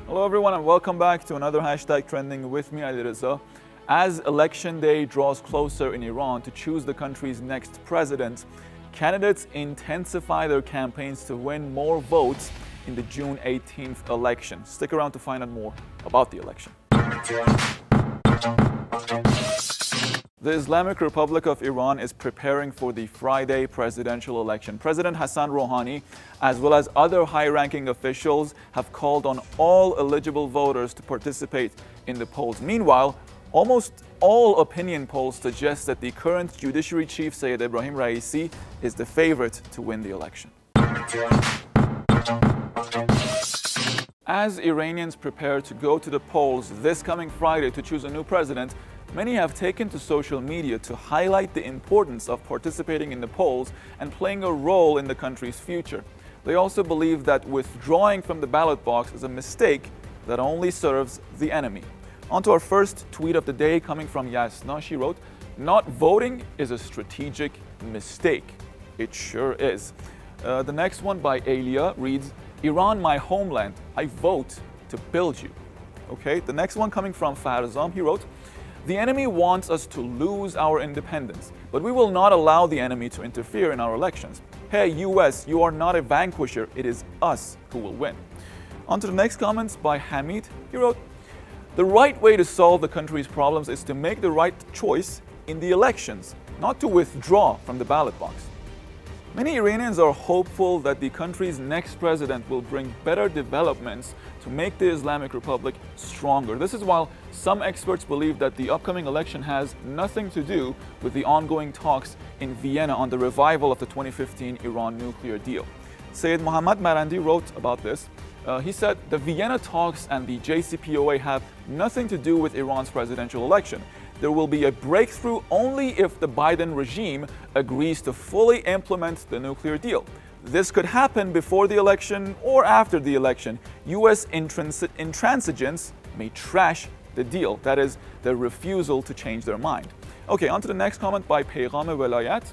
Hello everyone and welcome back to another hashtag trending with me, Ali Reza. As election day draws closer in Iran to choose the country's next president, candidates intensify their campaigns to win more votes in the June 18th election. Stick around to find out more about the election. The Islamic Republic of Iran is preparing for the Friday presidential election. President Hassan Rouhani, as well as other high-ranking officials, have called on all eligible voters to participate in the polls. Meanwhile, almost all opinion polls suggest that the current judiciary chief, Sayyid Ebrahim Raisi, is the favorite to win the election. As Iranians prepare to go to the polls this coming Friday to choose a new president, many have taken to social media to highlight the importance of participating in the polls and playing a role in the country's future. They also believe that withdrawing from the ballot box is a mistake that only serves the enemy. On to our first tweet of the day coming from Yasna. She wrote, "Not voting is a strategic mistake." It sure is. The next one by Alia reads, "Iran, my homeland, I vote to build you." Okay, the next one coming from Farzam, he wrote, "The enemy wants us to lose our independence, but we will not allow the enemy to interfere in our elections. Hey, US, you are not a vanquisher, it is us who will win." On to the next comments by Hamid, he wrote, "The right way to solve the country's problems is to make the right choice in the elections, not to withdraw from the ballot box." Many Iranians are hopeful that the country's next president will bring better developments to make the Islamic Republic stronger. This is while some experts believe that the upcoming election has nothing to do with the ongoing talks in Vienna on the revival of the 2015 Iran nuclear deal. Sayyid Mohammad Marandi wrote about this. He said, "The Vienna talks and the JCPOA have nothing to do with Iran's presidential election. There will be a breakthrough only if the Biden regime agrees to fully implement the nuclear deal. This could happen before the election or after the election. US intransigence may trash the deal," that is, the refusal to change their mind. Okay, on to the next comment by Peygham Velayat.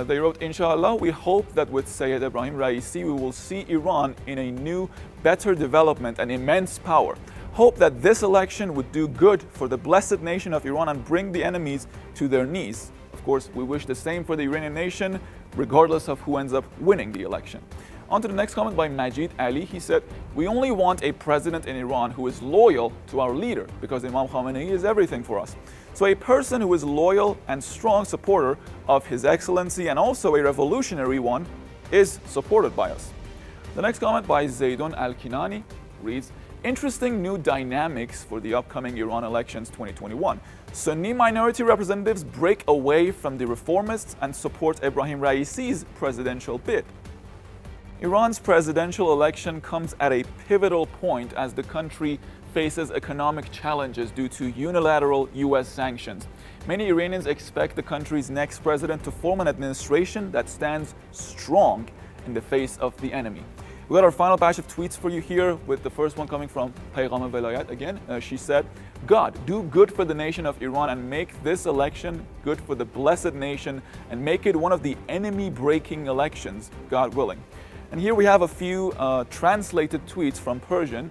They wrote, "Inshallah, we hope that with Sayyid Ebrahim Raisi, we will see Iran in a new, better development and immense power. Hope that this election would do good for the blessed nation of Iran and bring the enemies to their knees." Of course, we wish the same for the Iranian nation, regardless of who ends up winning the election. On to the next comment by Majid Ali. He said, "We only want a president in Iran who is loyal to our leader, because Imam Khamenei is everything for us. So a person who is loyal and strong supporter of His Excellency and also a revolutionary one is supported by us." The next comment by Zaydun Al-Kinani reads, "Interesting new dynamics for the upcoming Iran elections 2021. Sunni minority representatives break away from the reformists and support Ebrahim Raisi's presidential bid." Iran's presidential election comes at a pivotal point as the country faces economic challenges due to unilateral US sanctions. Many Iranians expect the country's next president to form an administration that stands strong in the face of the enemy. We got our final batch of tweets for you here, with the first one coming from Peygham Velayat again. She said, "God, do good for the nation of Iran and make this election good for the blessed nation and make it one of the enemy-breaking elections, God willing." And here we have a few translated tweets from Persian.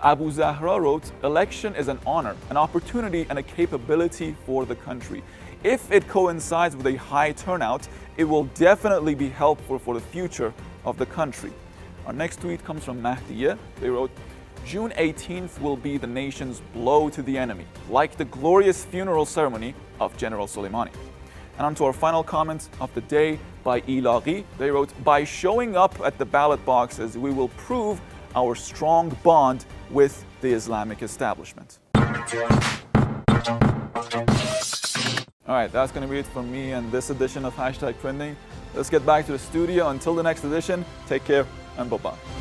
Abu Zahra wrote, "Election is an honor, an opportunity, and a capability for the country. If it coincides with a high turnout, it will definitely be helpful for the future of the country." Our next tweet comes from Mahdiya. They wrote, "June 18th will be the nation's blow to the enemy, like the glorious funeral ceremony of General Soleimani." And on to our final comment of the day by Ilaghi. They wrote, "By showing up at the ballot boxes, we will prove our strong bond with the Islamic establishment." All right, that's going to be it from me and this edition of Hashtag Trending. Let's get back to the studio. Until the next edition, take care and bye-bye.